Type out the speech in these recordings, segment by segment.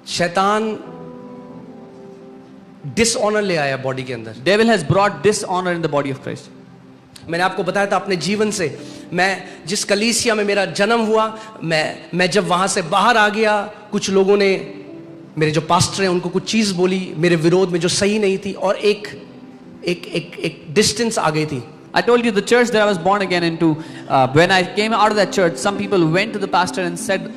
शैतान डिसऑनर ले आया बॉडी के अंदर. Devil has brought dishonor in the body of Christ. मैंने आपको बताया था अपने जीवन से, मैं जिस कलीसिया में मेरा जन्म हुआ, मैं जब वहां से बाहर आ गया, कुछ लोगों ने, मेरे जो पास्टर हैं उनको कुछ चीज बोली मेरे विरोध में जो सही नहीं थी, और एक डिस्टेंस आ गई थी. I told you the church that I was born again into, when I came out of that church, some people went to the pastor and said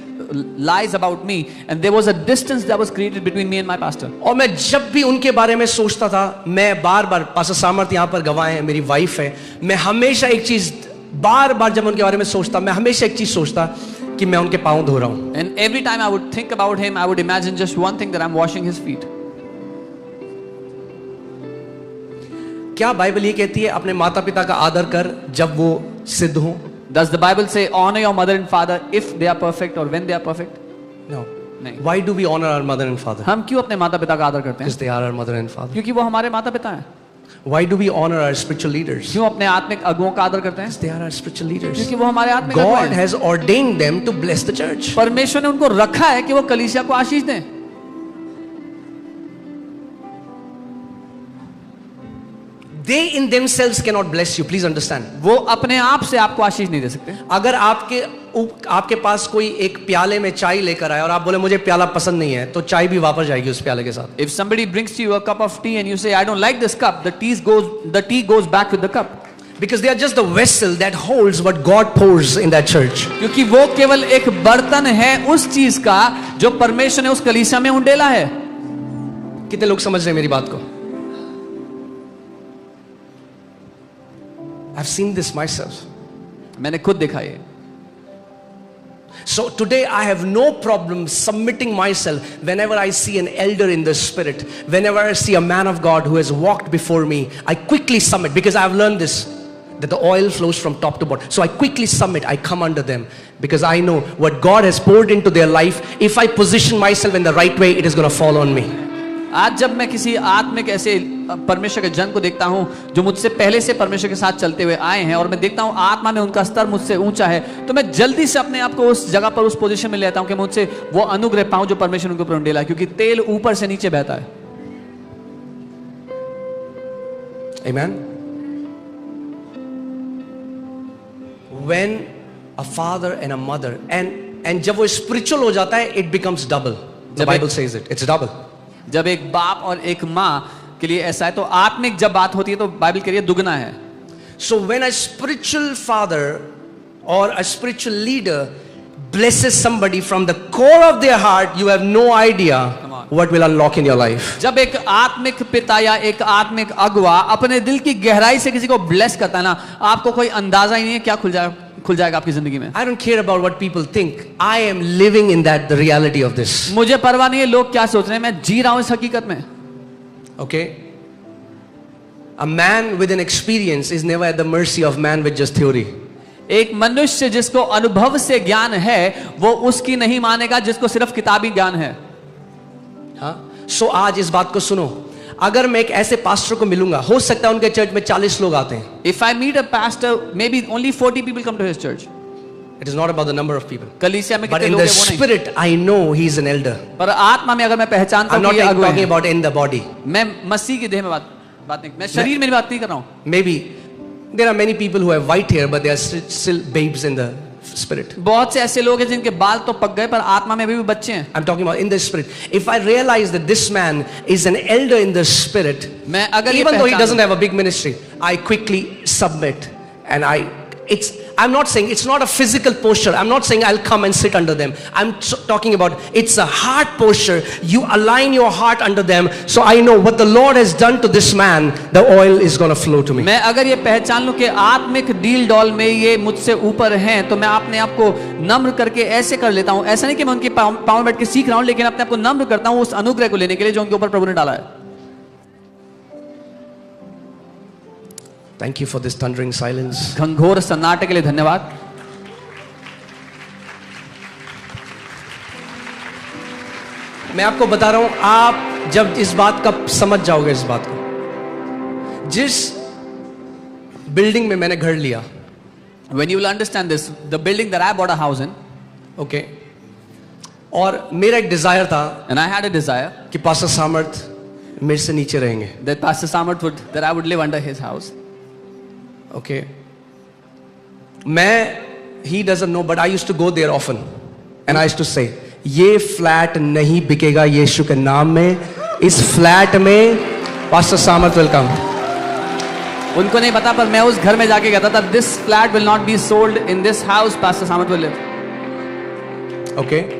lies about me, and there was a distance that was created between me and my pastor. और मैं जब भी उनके बारे में सोचता था, मैं बार बार, पास्टर सामर्थ यहाँ पर गवाह हैं, मेरी वाइफ है, मैं हमेशा एक चीज, बार बार जब उनके बारे में सोचता, मैं हमेशा एक चीज सोचता कि मैं उनके पांव धो रहा हूँ. And every time I would think about him, I would imagine just one thing, that I'm washing his feet. क्या बाइबल ये कहती है अपने माता पिता का आदर कर जब वो सिद्ध हो? Does the Bible say honor your mother and father if they are perfect or when they are perfect? No. नहीं. Why do we honor our mother and father? हम क्यों अपने माता पिता का आदर करते हैं? Because they are our mother and father. क्योंकि वो हमारे माता पिता हैं. Why do we honor our spiritual leaders? क्यों अपने आत्मिक अगुओं का आदर करते हैं? Because they are our spiritual leaders. क्योंकि वो हमारे आत्मिक अगुआ God हैं. has ordained them to bless the church. परमेश्वर ने उनको रखा है कि वो कलीसिया को आशीष दें. They in themselves cannot bless you. Please understand. वो अपने आप से आपको आशीष नहीं दे सकते. अगर आपके पास कोई एक प्याले में चाय लेकर आए और आप बोले मुझे प्याला पसंद नहीं है, तो चाय भी वापस जाएगी उस प्याले के साथ. If somebody brings to you a cup of tea and you say I don't like this cup, the tea goes back with the cup. Because they are just the vessel that holds what God pours in that church. क्योंकि वो केवल एक बर्तन है उस चीज का जो परमेश्वर ने उस कलीसिया में उंडेला है. कितने लोग समझ रहे हैं मेरी बात को? I've seen this myself. मैंने खुद देखा ये. So today I have no problem submitting myself whenever I see an elder in the spirit, whenever I see a man of God who has walked before me, I quickly submit, because I have learned this, that the oil flows from top to bottom. So I quickly submit, I come under them, because I know what God has poured into their life. If I position myself in the right way, it is going to fall on me. आज जब मैं किसी आत्मिक ऐसे परमेश्वर के जन को देखता हूं जो मुझसे पहले से परमेश्वर के साथ चलते हुए आए हैं, और मैं देखता हूं आत्मा में उनका स्तर मुझसे ऊंचा है, तो मैं जल्दी से अपने आप को उस जगह पर, उस पोजीशन में ले आता हूं कि मुझसे वो अनुग्रह पाऊं जो परमेश्वर उनके ऊपर उंडेला है, क्योंकि तेल ऊपर से नीचे बहता है. Amen. When a father and a mother, and जब वो spiritual हो जाता है, it becomes double. The Bible says it. It's double. जब एक बाप और एक माँ के लिए ऐसा है, तो आत्मिक जब बात होती है तो बाइबल के लिए दुगना है. So when a spiritual father or a spiritual leader blesses somebody from the core of their heart, you have no idea what will unlock in your life. जब एक आत्मिक पिता या एक आत्मिक अगुआ अपने दिल की गहराई से किसी को ब्लेस करता है ना, आपको कोई अंदाजा ही नहीं है क्या खुल जाएगा आपकी जिंदगी में. I don't care about what people think. I am living in that, the reality of this. मुझे परवाह नहीं है लोग क्या सोच रहे हैं, मैं जी रहा हूं इस हकीकत में. Okay? A man with an experience is never at the mercy of man with just theory. एक मनुष्य जिसको अनुभव से ज्ञान है, वो उसकी नहीं मानेगा जिसको सिर्फ किताबी ज्ञान है. हाँ? So आज इस बात को सुनो. अगर मैं एक ऐसे पास्टर को मिलूंगा, हो सकता है उनके चर्च में 40 लोग आते हैं. If I meet a pastor, maybe only 40 people come to his church. It is not about the number of people. कलीसिया में But कितने in लोग the हैं वो नहीं. spirit, I know he is an elder. पर आत्मा में अगर मैं पहचानता I'm हूँ not कि ये अगुआ talking है, about in the body. मैं मसीह की देह में बात नहीं, मैं शरीर में बात नहीं कर रहा हूँ. Maybe there are many people who have white hair, but they are still babes in the spirit. बहुत से ऐसे लोग हैं जिनके बाल तो पक गए पर आत्मा में भी बच्चे हैं. I'm talking about in the spirit. If I realize that this man is an elder in the spirit, मैं अगर ये even though he पहचान- doesn't have a big ministry, I quickly submit, and I'm not saying it's not a physical posture. I'm not saying I'll come and sit under them. I'm talking about it's a heart posture. You align your heart under them, so I know what the Lord has done to this man. The oil is going to flow to me. मैं अगर ये पहचान लूं कि आत्मिक deal doll में ये मुझसे ऊपर हैं, तो मैं अपने आप को नम्र करके ऐसे कर लेता हूं. ऐसा नहीं कि मैं उनके पांव में बैठ के सीख रहा हूं, लेकिन अपने आप को नम्र करता हूं उस अनुग्रह को लेने के लिए जो उनके ऊपर प्रभु ने डाला है. Thank you for this thundering silence. घंघोर सन्नाटे के लिए धन्यवाद. मैं आपको बता रहा हूं, आप जब इस बात का समझ जाओगे, इस बात को, जिस बिल्डिंग में मैंने घर लिया, When you will understand this, the building that I bought a house in, okay, और मेरा एक डिजायर था And I had a desire कि पास्टर सामर्थ मेरे से नीचे रहेंगे. that Pastor Samarth that I would live under his house. Okay. He doesn't know, but I used to go there often. And I used to say, ये flat नहीं बिकेगा यीशु के नाम में. इस फ्लैट में पास्टर सामर्थ वेलकम. उनको नहीं पता पर मैं उस घर में जाके कहता था, this flat will not be sold in this house, Pastor Samarth will live. Okay.